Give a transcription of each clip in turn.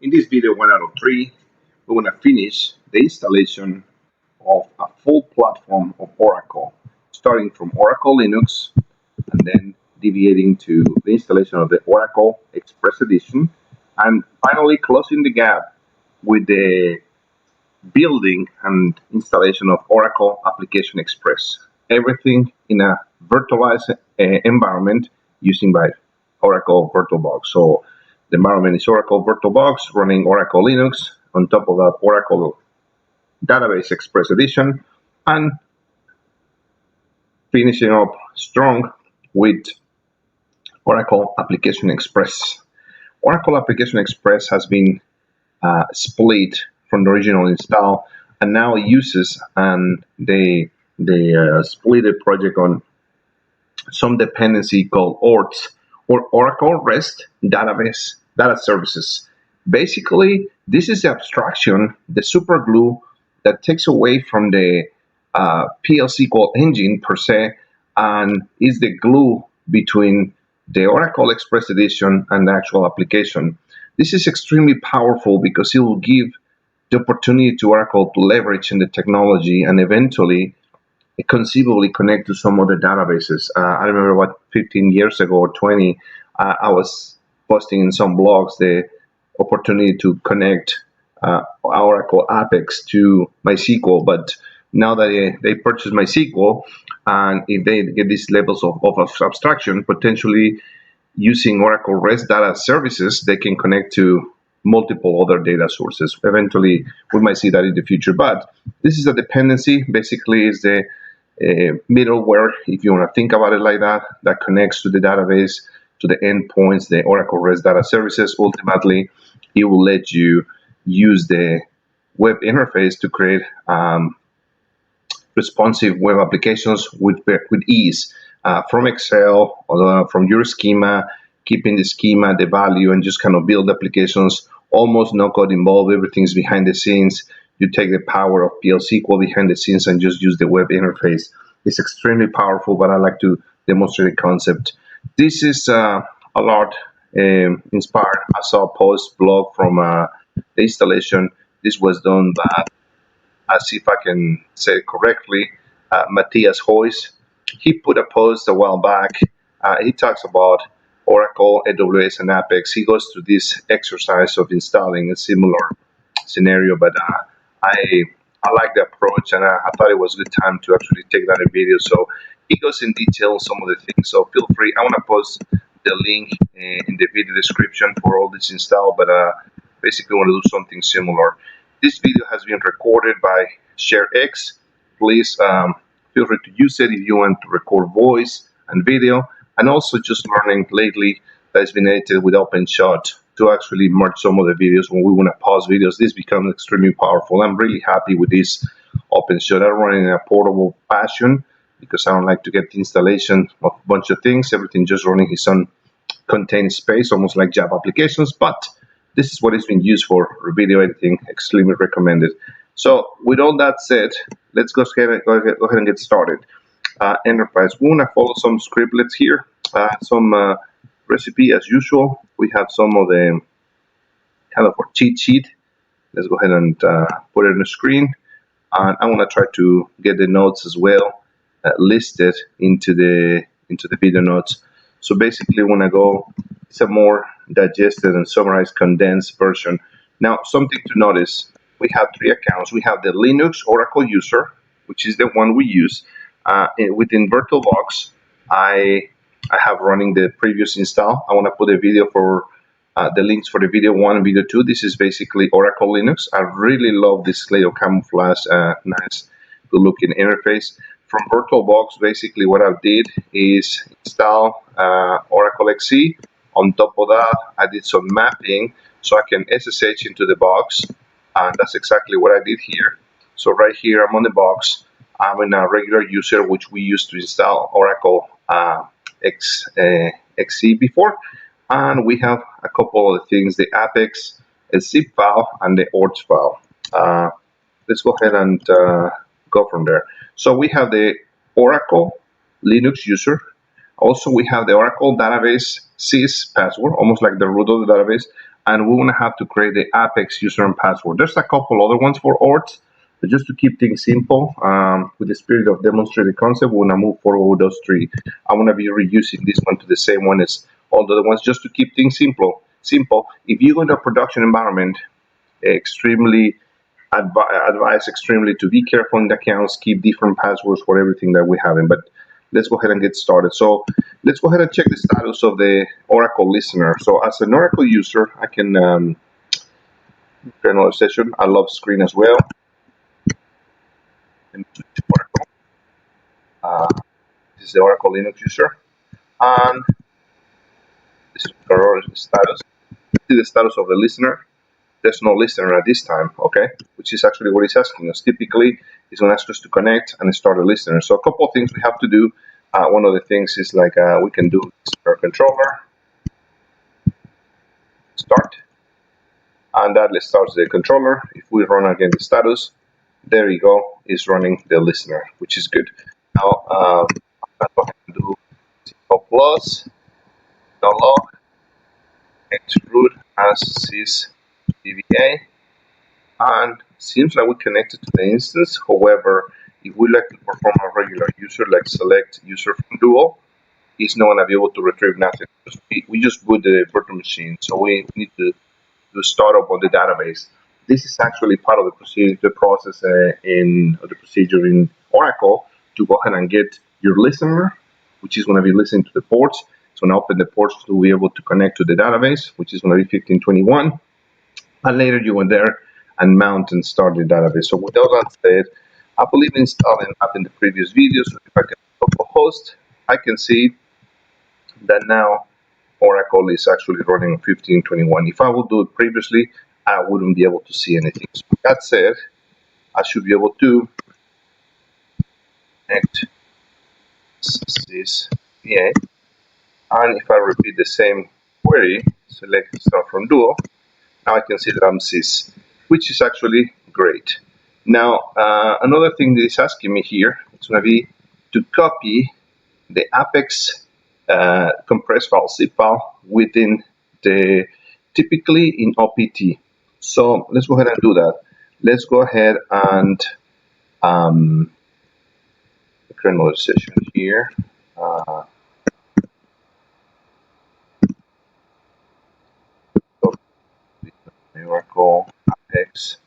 In this video 1 out of 3, we're going to finish the installation of a full platform of Oracle, starting from Oracle Linux and then deviating to the installation of the Oracle Express Edition, and finally closing the gap with the building and installation of Oracle Application Express. Everything in a virtualized environment using by Oracle VirtualBox. So the environment is Oracle VirtualBox running Oracle Linux, on top of that Oracle Database Express Edition, and finishing up strong with Oracle Application Express. Oracle Application Express has been split from the original install, and now uses, and they split the project on some dependency called ORDS, or Oracle REST Database Data Services. Basically, this is the abstraction, the super glue that takes away from the PL/SQL engine per se, and is the glue between the Oracle Express Edition and the actual application. This is extremely powerful because it will give the opportunity to Oracle to leverage in the technology and eventually conceivably connect to some other databases. I remember 15 years ago or 20, I was posting in some blogs the opportunity to connect Oracle Apex to MySQL, but now that they purchase MySQL, and if they get these levels of abstraction, potentially using Oracle REST data services, they can connect to multiple other data sources. Eventually, we might see that in the future, but this is a dependency. Basically, is the middleware, if you want to think about it like that, that connects to the database, to the endpoints, the Oracle REST data services. Ultimately, it will let you use the web interface to create responsive web applications with ease, from Excel, from your schema, keeping the schema, the value, and just kind of build applications. Almost no code involved. Everything's behind the scenes. You take the power of PL/SQL behind the scenes and just use the web interface. It's extremely powerful, but I like to demonstrate the concept. This is a lot inspired. I saw a post blog from the installation. This was done by, I'll see if I can say it correctly, Matthias Hoyes. He put a post a while back. He talks about Oracle, AWS, and Apex. He goes through this exercise of installing a similar scenario, but I like the approach, and I thought it was a good time to actually take that in video. So he goes in detail some of the things. So feel free. I want to post the link in the video description for all this install, but basically want to do something similar. This video has been recorded by ShareX. Please feel free to use it if you want to record voice and video, and also just learning lately that it's been edited with OpenShot to actually merge some of the videos when we want to pause videos. This becomes extremely powerful. I'm really happy with this OpenShot. I run it in a portable fashion because I don't like to get the installation of a bunch of things. Everything just running its own contained space, almost like Java applications, but this is what it's been used for video editing. Extremely recommended. So with all that said, let's go ahead and get started. Enterprise, we want to follow some scriptlets here, some recipe as usual. We have some of the kind of our cheat sheet. Let's go ahead and put it on the screen, and I want to try to get the notes as well listed into the video notes. So basically, when I go, it's a more digested and summarized, condensed version. Now, something to notice: we have 3 accounts. We have the Linux Oracle user, which is the one we use. Within VirtualBox, I have running the previous install. I want to put a video for the links for the video 1 and video 2. This is basically Oracle Linux. I really love this layer of camouflage, nice, good looking interface. From VirtualBox, basically what I did is install Oracle XE. On top of that, I did some mapping so I can SSH into the box, and that's exactly what I did here. So right here, I'm on the box. I'm in a regular user, which we used to install Oracle XE before. And we have a couple of things, the Apex, a zip file, and the ORDS file. Let's go ahead and go from there. So we have the Oracle Linux user. Also, we have the Oracle database sys password, almost like the root of the database. and we want to have to create the Apex user and password. There's a couple other ones for ORDS, but just to keep things simple, with the spirit of demonstrating the concept, we want to move forward with those three. I want to be reusing this one to the same one as all the other ones, just to keep things simple. If you go into a production environment, extremely advise extremely to be careful in the accounts, keep different passwords for everything that we have. But let's go ahead and get started. So let's go ahead and check the status of the Oracle listener. So as an Oracle user, I can create another session. I love screen as well. Let me switch to Oracle. This is the Oracle Linux user, and this is the status. This is the status of the listener. There's no listener at this time, okay? Which is actually what it's asking us. Typically, it's going to ask us to connect and start a listener. So a couple of things we have to do. One of the things is like we can do our controller, start, and that starts the controller. If we run again the status, there you go, is running the listener, which is good. Now, I'll go ahead and do sqlplus, nolog, root as sysdba, and seems like we connected to the instance. However, if we like to perform a regular user, like select user from Duo, it's not going to be able to retrieve nothing. We just boot the virtual machine, so we need to do startup on the database. This is actually part of the procedure, the process the procedure in Oracle to go ahead and get your listener, which is going to be listening to the ports. It's going to open the ports to be able to connect to the database, which is going to be 1521. And later you went there and mount and start the database. So with all that said, I believe installing up in the previous video. So if I can localhost, I can see that now Oracle is actually running on 1521. If I would do it previously, I wouldn't be able to see anything. So with that said, I should be able to connect sysdba. And if I repeat the same query, select start from Duo, now I can see that I'm sys, which is actually great. Now, another thing that it's asking me here is going to be to copy the Apex compressed file, zip file, within the, typically in OPT. So let's go ahead and do that. Let's go ahead and create another session here. Oracle Apex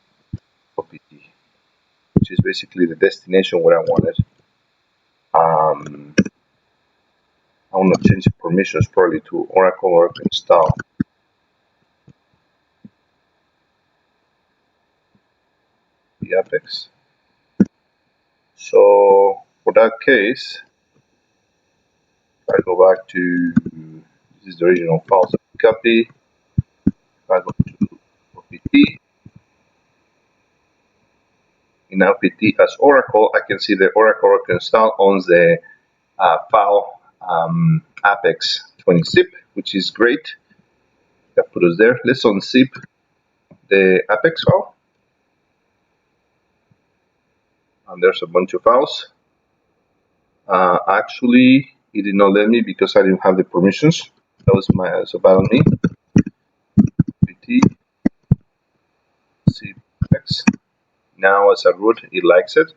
OPT, which is basically the destination where I wanted. I want to change the permissions probably to oracle.oinstall. The Apex. So for that case, if I go back to, this is the original file, so copy. If I go to OPT, in OPT as Oracle, I can see the Oracle install owns the file Apex 20zip, which is great. That put us there. Let's unzip the Apex file. And there's a bunch of files. Actually, it did not let me because I didn't have the permissions. That was so bad on me. PT zip Apex. Now as a root, it likes it,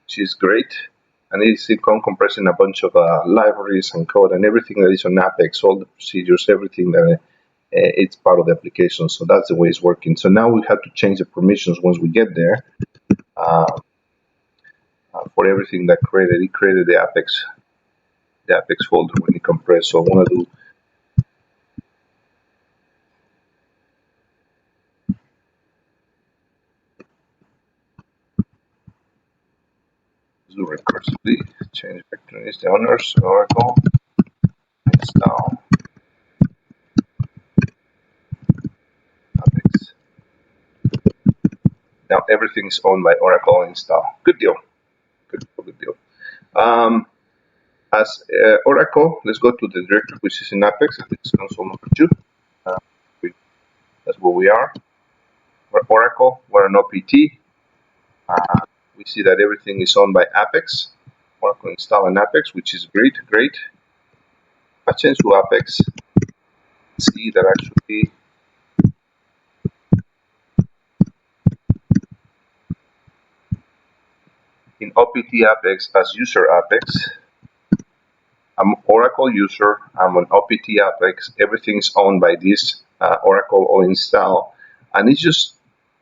which is great. And it's compressing a bunch of libraries and code and everything that is on Apex, all the procedures, everything that it's part of the application. So that's the way it's working. So now we have to change the permissions once we get there. For everything that created, it created the Apex folder when it compressed. So I want to do recursively change vector is the owners oracle install Apex. Now everything's owned by Oracle install. Good deal. Good deal. As Oracle, let's go to the directory which is in Apex. It's console number 2. That's where we are. We're Oracle. We're an OPT. We see that everything is owned by Apex. Oracle install an Apex, which is great. I change to Apex. See that actually in OPT Apex as user Apex. I'm Oracle user. I'm on OPT Apex. Everything's owned by this oracle.oinstall, and it's just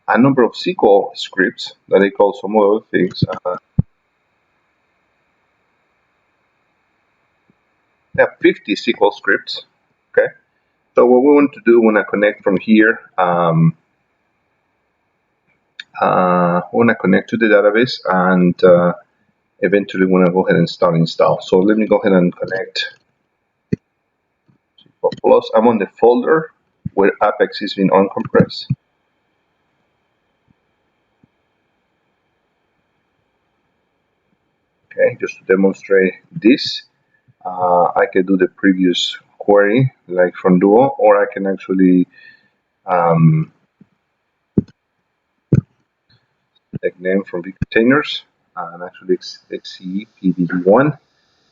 a number of SQL scripts that they call some other things. They have 50 SQL scripts. Okay. So what we want to do when I connect from here, when I connect to the database, and eventually when I go ahead and start install. So let me go ahead and connect sqlplus. I'm on the folder where Apex is being uncompressed. Okay, just to demonstrate this, I can do the previous query like from Duo, or I can actually like name from the containers and actually xcpdd1.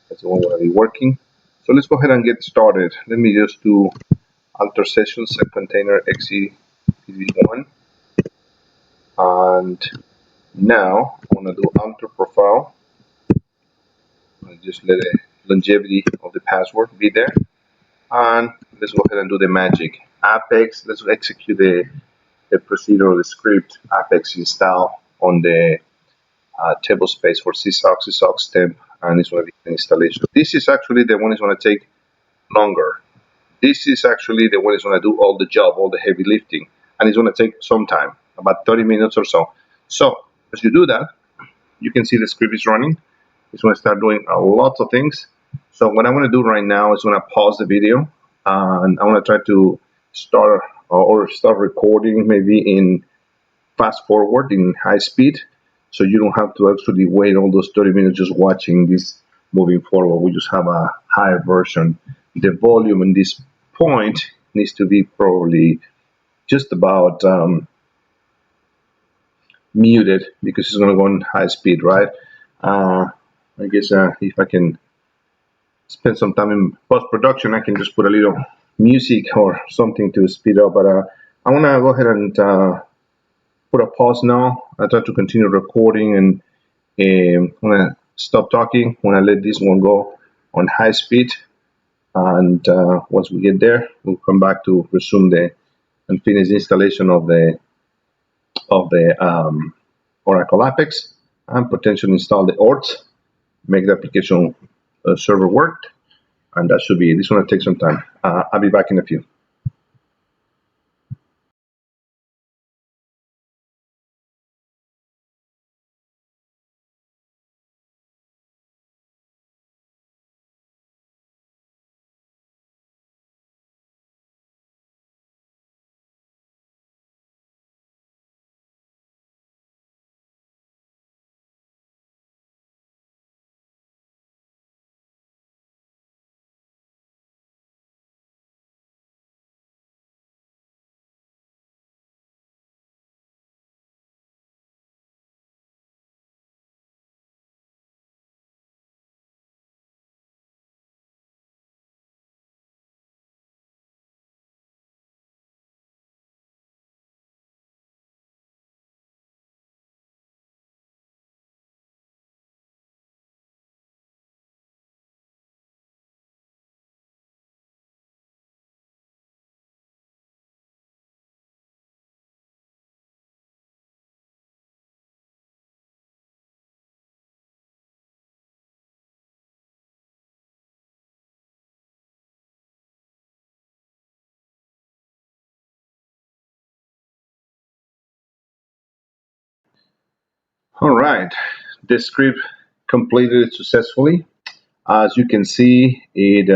That's the one where I'll be working. So let's go ahead and get started. Let me just do alter session set container xcpdd1, and now I'm going to do alter profile. I'll just let the longevity of the password be there, and let's go ahead and do the magic. Apex, let's execute the procedure or the script Apex install on the table space for SYSAUX temp, and it's going to be an installation. This is actually the one that's going to take longer. This is actually the one that's going to do all the job, all the heavy lifting, and it's going to take some time, about 30 minutes or so. So as you do that, you can see the script is running. It's going to start doing a lot of things. So what I'm going to do right now is going to pause the video, and I want to try to start recording maybe in fast forward in high speed, so you don't have to actually wait all those 30 minutes just watching this moving forward. We just have a higher version. The volume in this point needs to be probably just about muted because it's going to go on high speed, right? I guess if I can spend some time in post-production, I can just put a little music or something to speed up, but I want to go ahead and put a pause now. I try to continue recording, and I'm going to stop talking when I let this one go on high speed, and once we get there, we'll come back to resume and finish the installation of the Oracle Apex, and potentially install the ORDS, make the application server work, and that should be it. This is going to take some time. I'll be back in a few. All right, the script completed successfully. As you can see, it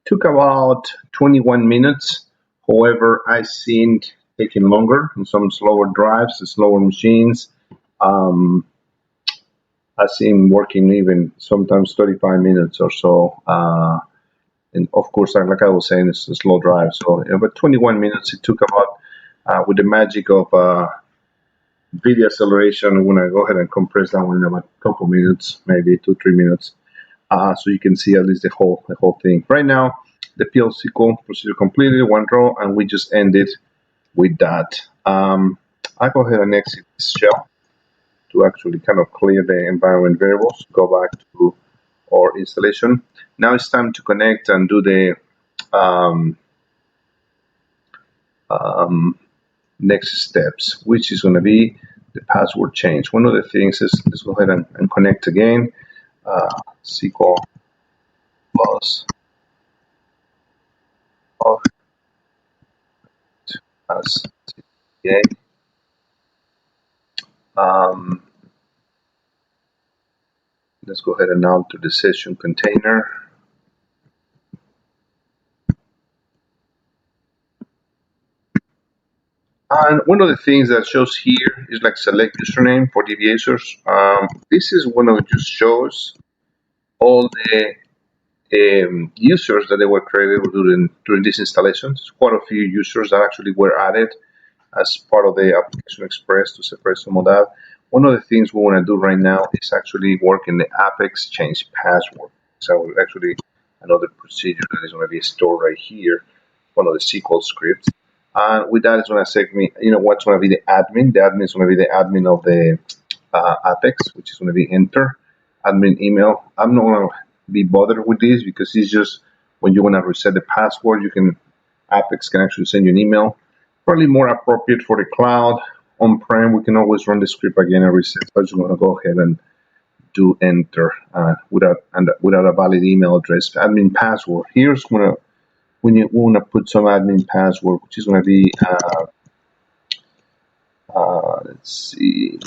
took about 21 minutes. However, I've seen it taking longer on some slower drives, slower machines. I've seen working even sometimes 35 minutes or so. And of course, like I was saying, it's a slow drive. So about 21 minutes it took about, with the magic of video acceleration. I'm gonna go ahead and compress that one in about a couple minutes, maybe 2-3 minutes, so you can see at least the whole thing. Right now, the PL SQL procedure completed, one row, and we just ended with that. I go ahead and exit this shell to actually kind of clear the environment variables. Go back to our installation. Now it's time to connect and do the next steps, which is going to be the password change. One of the things is, let's go ahead and connect again. SQL plus as CA. Let's go ahead and alter the session container. And one of the things that shows here is like select username for the users. This is one of just shows all the users that they were created during this installation. Quite a few users that actually were added as part of the application express to separate some of that. One of the things we want to do right now is actually work in the Apex change password. So actually another procedure that is going to be stored right here, one of the SQL scripts. And with that, it's going to take me, what's going to be the admin. The admin is going to be the admin of the Apex, which is going to be enter admin email. I'm not going to be bothered with this because it's just when you want to reset the password, Apex can actually send you an email. Probably more appropriate for the cloud. On-prem, we can always run the script again and reset. So I just want to go ahead and do enter without a valid email address. Admin password. Here's when you want to put some admin password, which is going to be let's see.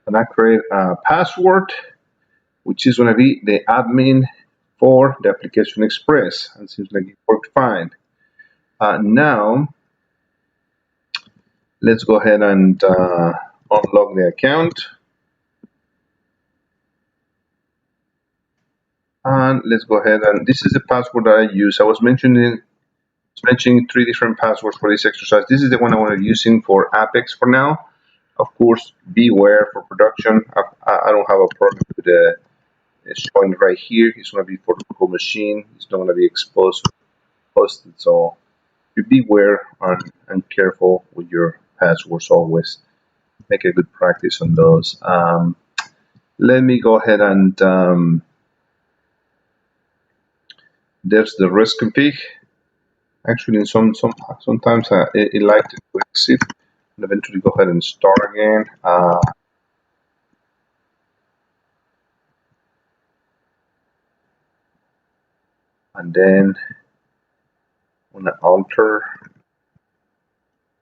And I create a password, which is going to be the admin for the application express. And it seems like it worked fine. Now, let's go ahead and unlock the account. And let's go ahead and this is the password that I use. I was mentioning 3 different passwords for this exercise. This is the one I want to using for Apex for now. Of course, beware for production. I don't have a problem with the showing right here. It's going to be for the local machine. It's not going to be exposed, posted. So you beware and careful with your passwords always. Make a good practice on those. Let me go ahead and there's the rest config. Actually, sometimes it likes to exit and eventually go ahead and start again. And then I'm gonna alter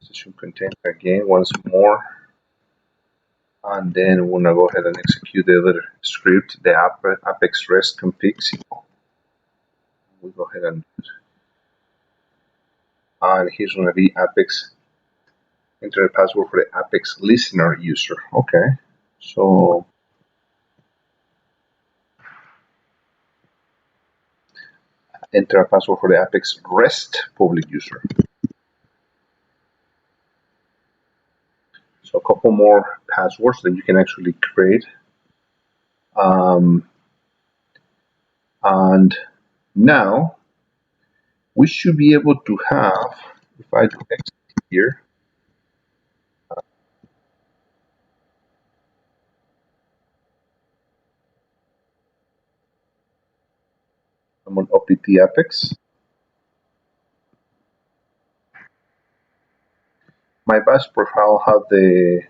session container again once more. And then we're gonna go ahead and execute the other script, the Apex REST config. We'll go ahead and here's gonna be Apex. Enter a password for the Apex listener user. Okay, so enter a password for the Apex REST public user. So a couple more passwords that you can actually create. And now we should be able to have, if I do exit here, I'm on OPT Apex. My bash profile has the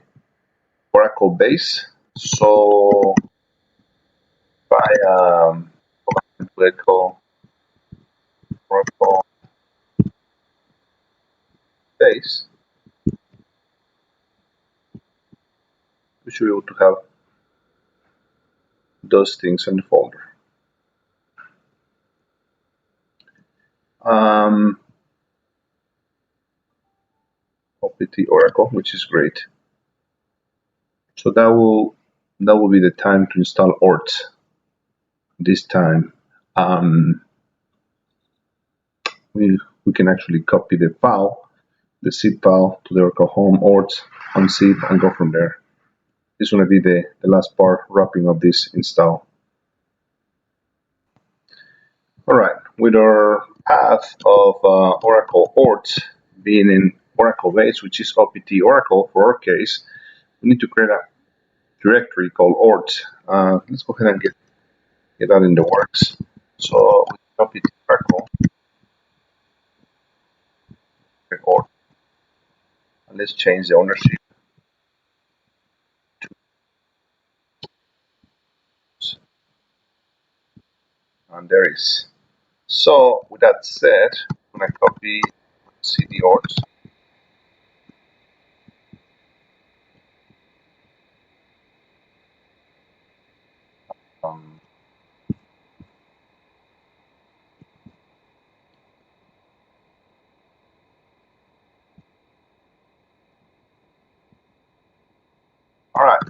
Oracle base. So if I echo Oracle base, we should be able to have those things in the folder. OPT Oracle, which is great. So that will be the time to install ORDS. This time, we can actually copy the file, the zip file, to the Oracle home ORDS, unzip, and go from there. This is going to be the last part, wrapping up this install. All right, with our path of Oracle ORDS being in Oracle base, which is opt oracle for our case, we need to create a directory called ords. Let's go ahead and get that in the works. So we opt oracle ord, and let's change the ownership. And there is. So with that said, I'm going to copy cd ords. All right.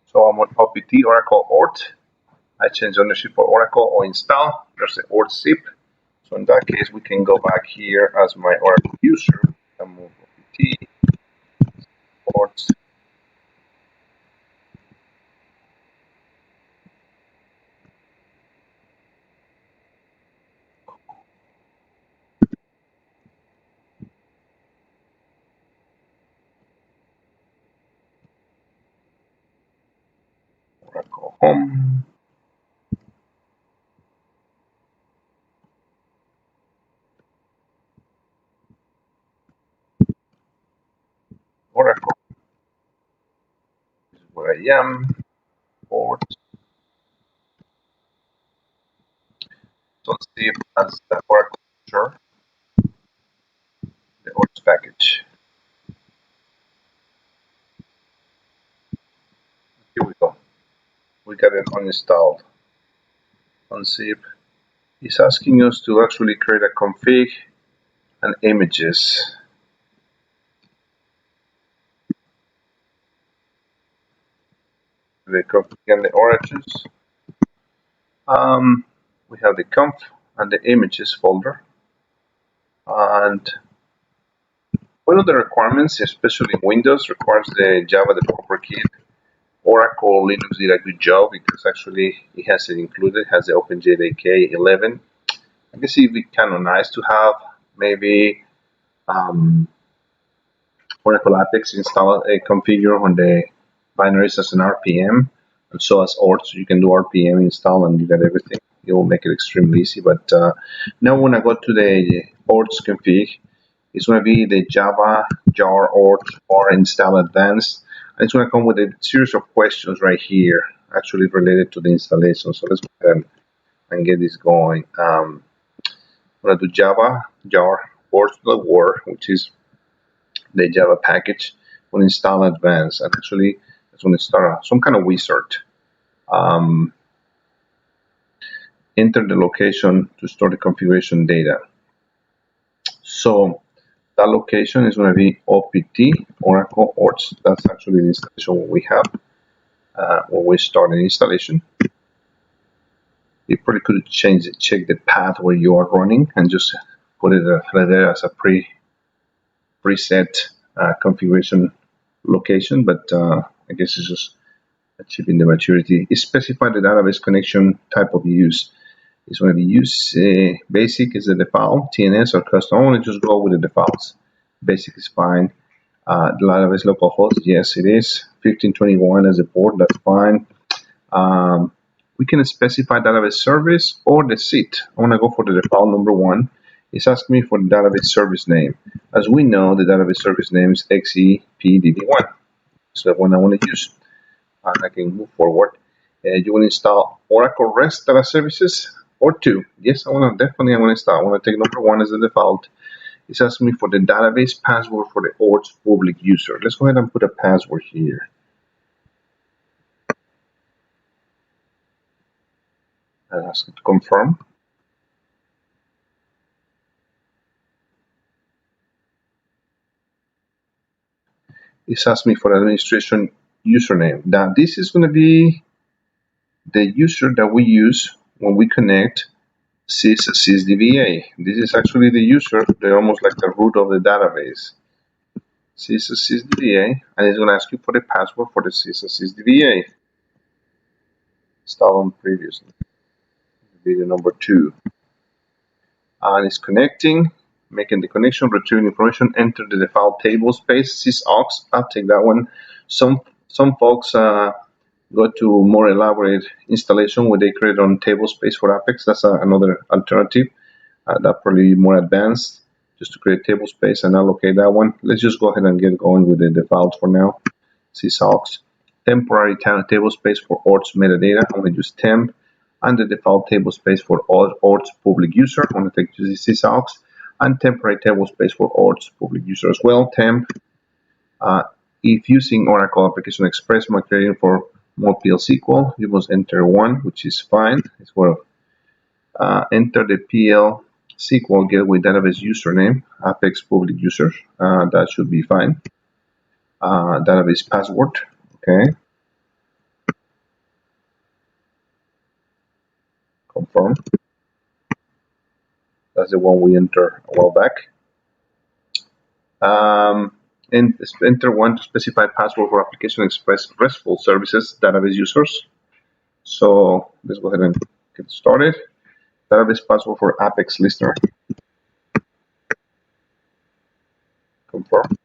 So I'm on opt oracle ord. I change ownership for oracle.oinstall. There's the ordzip. So in that case, we can go back here as my Oracle user and move opt ords. Oracle home. Oracle. This is where I am. Ords. So let's see if as the Oracle user, the ords package. Here we go. We got it uninstalled. Unzip. It's asking us to actually create a config and images. The config and the origins. We have the conf and the images folder. And one of the requirements, especially Windows, requires the Java developer kit. Oracle Linux did a good job because actually it has it included, has the OpenJDK 11. I guess it would be kind of nice to have maybe Oracle Apex install a configure on the binaries as an RPM, and so as ords, you can do RPM install and you get everything. It will make it extremely easy. But now when I go to the ords config, it's going to be the Java jar ords or install advanced. And it's going to come with a series of questions right here, actually related to the installation. So let's go ahead and get this going. I'm going to do Java jar ords.war, which is the Java package. When install advanced, and actually it's going to start some kind of wizard. Enter the location to store the configuration data. So that location is going to be opt oracle ords. That's actually the installation we have when we start an installation. You probably could check the path where you are running and just put it right there as a preset configuration location, but I guess it's just achieving the maturity. It specifies the database connection type of use. It's going to be use basic is the default, TNS or custom. I want to just go with the defaults. Basic is fine. The database localhost, yes, it is. 1521 as a port, that's fine. We can specify database service or the seat. I want to go for the default number one. It's asking me for the database service name. As we know, the database service name is XEPDB1. So the one I want to use. And I can move forward. You will install Oracle REST data services or two. Yes, I want to install. I want to take number one as the default. It's asking me for the database password for the ords public user. Let's go ahead and put a password here. I'll ask it to confirm. It's asking me for administration username. Now this is going to be the user that we use when we connect sysdba. This is actually the user. They're almost like the root of the database. sysdba, and it's going to ask you for the password for the sysdba. Installed on previously. Video number 2. and it's connecting, making the connection, retrieving information, enter the default table space, SYSAUX. I'll take that one. Some folks go to more elaborate installation where they create on table space for Apex. That's another alternative. That probably more advanced, just to create table space and allocate that one. Let's just go ahead and get going with the defaults for now. SYSAUX. Temporary table space for ORDS metadata. I'm going to use TEMP. And the default table space for ORDS public user. I'm going to take SYSAUX. And temporary table space for ORDS public user as well, TEMP. If using Oracle Application Express migrating for MoPL SQL, you must enter 1, which is fine. It's well. Enter the PL SQL gateway database username, Apex public user. That should be fine. Database password. Okay. Confirm. That's the one we entered a while back. And enter 1 to specify password for Application Express RESTful services database users. So let's go ahead and get started. Database password for Apex listener. Confirm.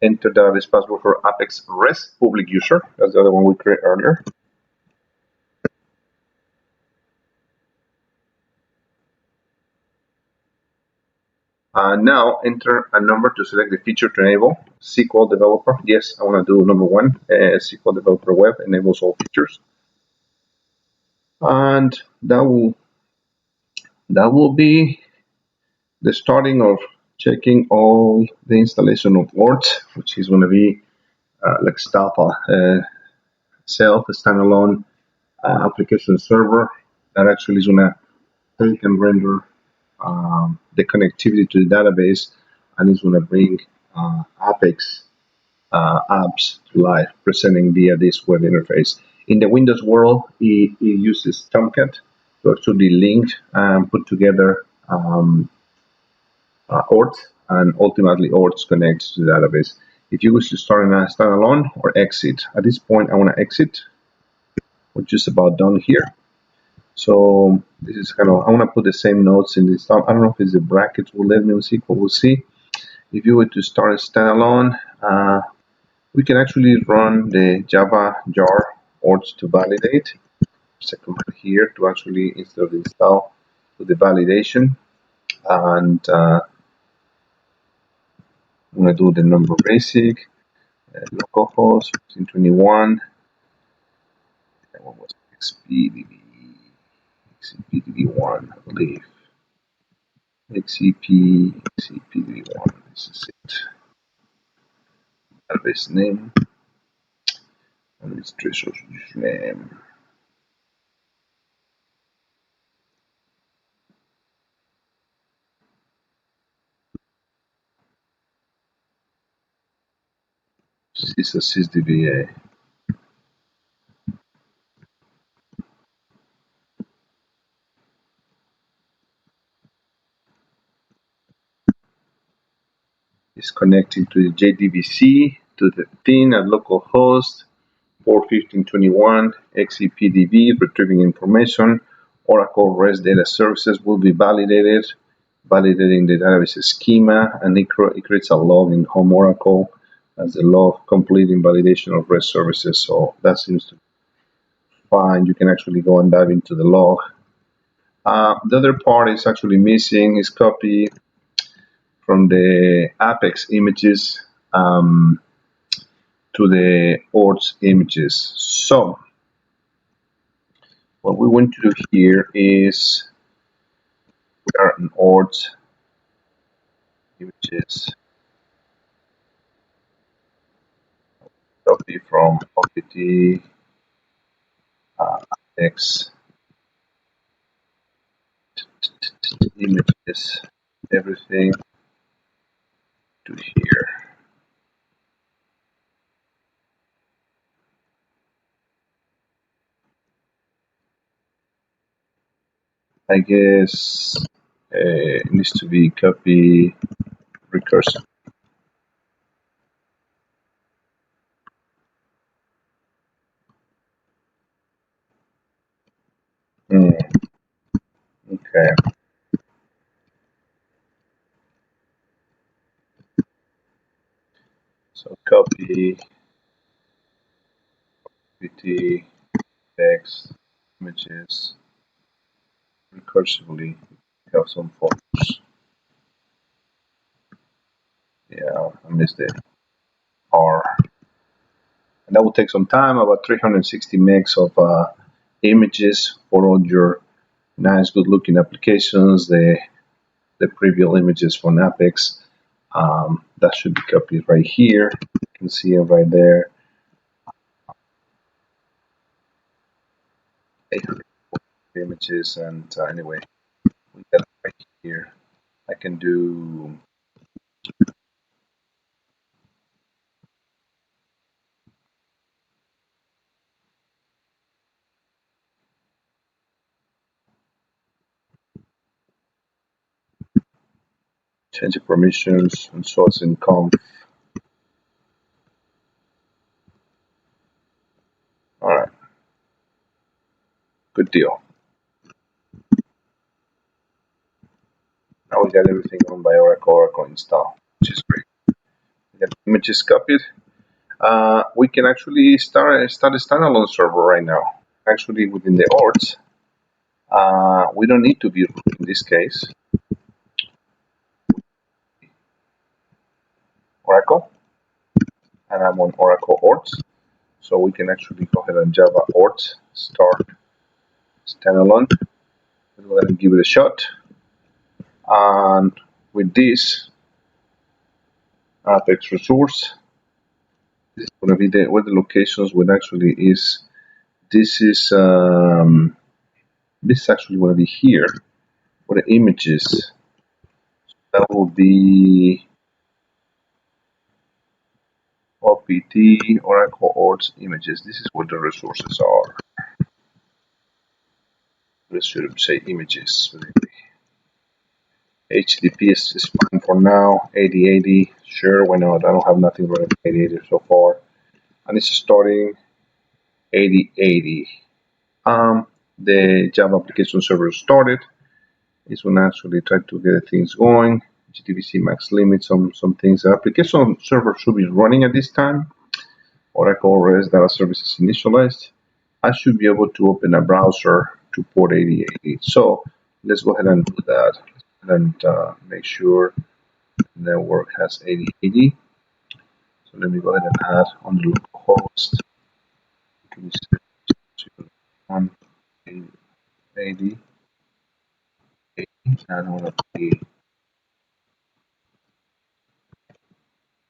Enter database password for Apex REST public user. That's the other one we created earlier. Now enter a number to select the feature to enable. SQL developer. Yes, I want to do number 1. SQL developer web enables all features. And that will be the starting of checking all the installation of ORDS, which is going to be like standalone application server that actually is going to take and render the connectivity to the database, and it's going to bring Apex apps to life, presenting via this web interface. In the Windows world, it uses Tomcat to actually link and put together ORDS, and ultimately ORDS connects to the database. If you wish to start in a standalone or exit, at this point I want to exit. We're just about done here. So this is kind of, I want to put the same notes in this. I don't know if it's the brackets will let me see, but we'll see. If you were to start a standalone, we can actually run the Java jar ORDS to validate. There's a command here to actually, instead of install, do the validation. And I'm going to do the number basic, localhost 1521. That one was XPDB1, I believe. XCPDB1, this is it. Database name, administrator's username. This is a sysdba. Is connecting to the JDBC, to the thing at localhost 4.15.21, XCPDB, retrieving information. Oracle REST data services will be validated, validating the database schema, and it creates a log in home Oracle as the log completing validation of REST services. So that seems to be fine. You can actually go and dive into the log. The other part is actually missing is copy from the Apex images to the ORDS images. So what we want to do here is we are in ORDS images. Copy from OPT Apex images, everything to here. I guess it needs to be copy recursive. Okay. So copy pt text images recursively. We have some folders. Yeah, I missed it. R. And that will take some time, about 360 megs of images for all your nice, good-looking applications. The preview images from Apex. That should be copied right here. You can see it right there. 800 images, and anyway, we got it right here. I can do change the permissions and source in conf. All right, good deal. Now we got everything on by oracle.oinstall, which is great. We got images copied. We can actually start a standalone server right now. Actually, within the ORDS, we don't need to be root in this case. Oracle, and I'm on Oracle ORDS, so we can actually go ahead and Java ORDS start standalone. Let's go ahead and give it a shot. And with this Apex resource, this is going to be where the locations would actually is. This is actually going to be here where the images. That will be OPT Oracle ORDS images. This is where the resources are. This should say images. HTTP is fine for now. 8080, sure, why not? I don't have nothing running 8080 so far. And it's starting 8080. The Java application server started. It's going to actually try to get things going. HTTP max limit, some things. The application server should be running at this time. Oracle REST data services initialized. I should be able to open a browser to port 8080. So let's go ahead and do that and make sure the network has 8080. So let me go ahead and add on the local host. Can you on 80, and I want to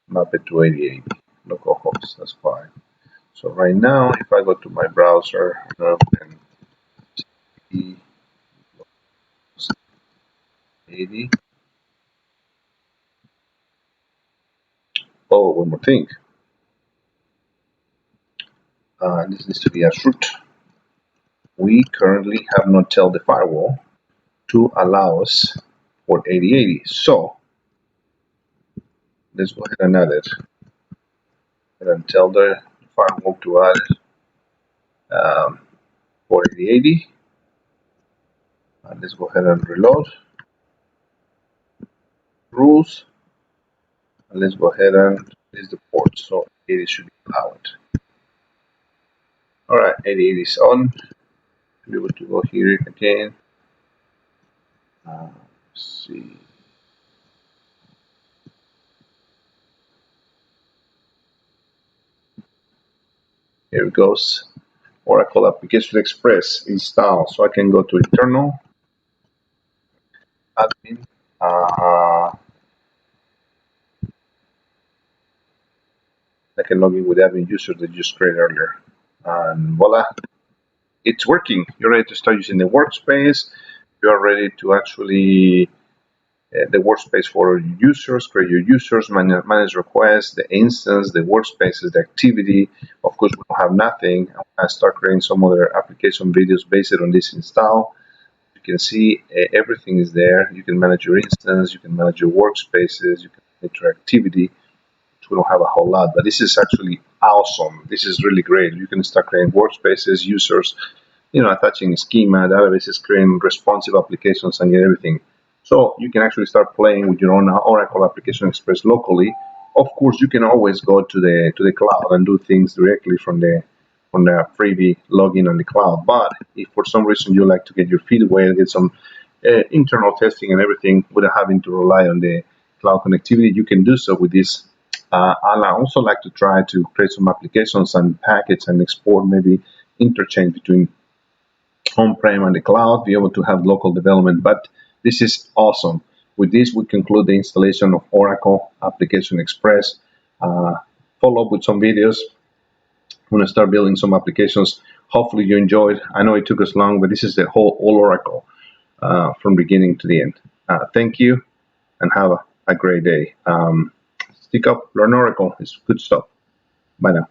map it to 8080 localhost. That's fine. So right now, if I go to my browser and 80. Oh, one more thing. This needs to be as root. We currently have not told the firewall to allow us port 8080. So let's go ahead and add it. And tell the firewall to add port 8080. And let's go ahead and reload rules. And let's go ahead and list the port. So 80 should be allowed. Alright, 8080 is on. Be able to go here again. Let's see. Here it goes. Oracle Application Express install. So I can go to internal admin. I can log in with admin user that you just created earlier. And voila, it's working. You're ready to start using the workspace. You're ready to actually the workspace for your users, create your users, manage requests, the instance, the workspaces, the activity. Of course, we don't have nothing. I start creating some other application videos based on this install. You can see everything is there. You can manage your instance, you can manage your workspaces, you can manage your activity. We don't have a whole lot, but this is actually awesome. This is really great. You can start creating workspaces, users, attaching schema, databases, creating responsive applications, and everything. So you can actually start playing with your own Oracle Application Express locally. Of course, you can always go to the cloud and do things directly from the freebie login on the cloud. But if for some reason you like to get your feet wet, get some internal testing and everything without having to rely on the cloud connectivity, you can do so with this. And I also like to try to create some applications and package and export, maybe interchange between on-prem and the cloud, be able to have local development. But this is awesome. With this, we conclude the installation of Oracle Application Express. Follow up with some videos. I'm going to start building some applications. Hopefully you enjoyed. I know it took us long, but this is the whole all Oracle from beginning to the end. Thank you, and have a great day. Stick up, learn Oracle. It's good stuff. Bye now.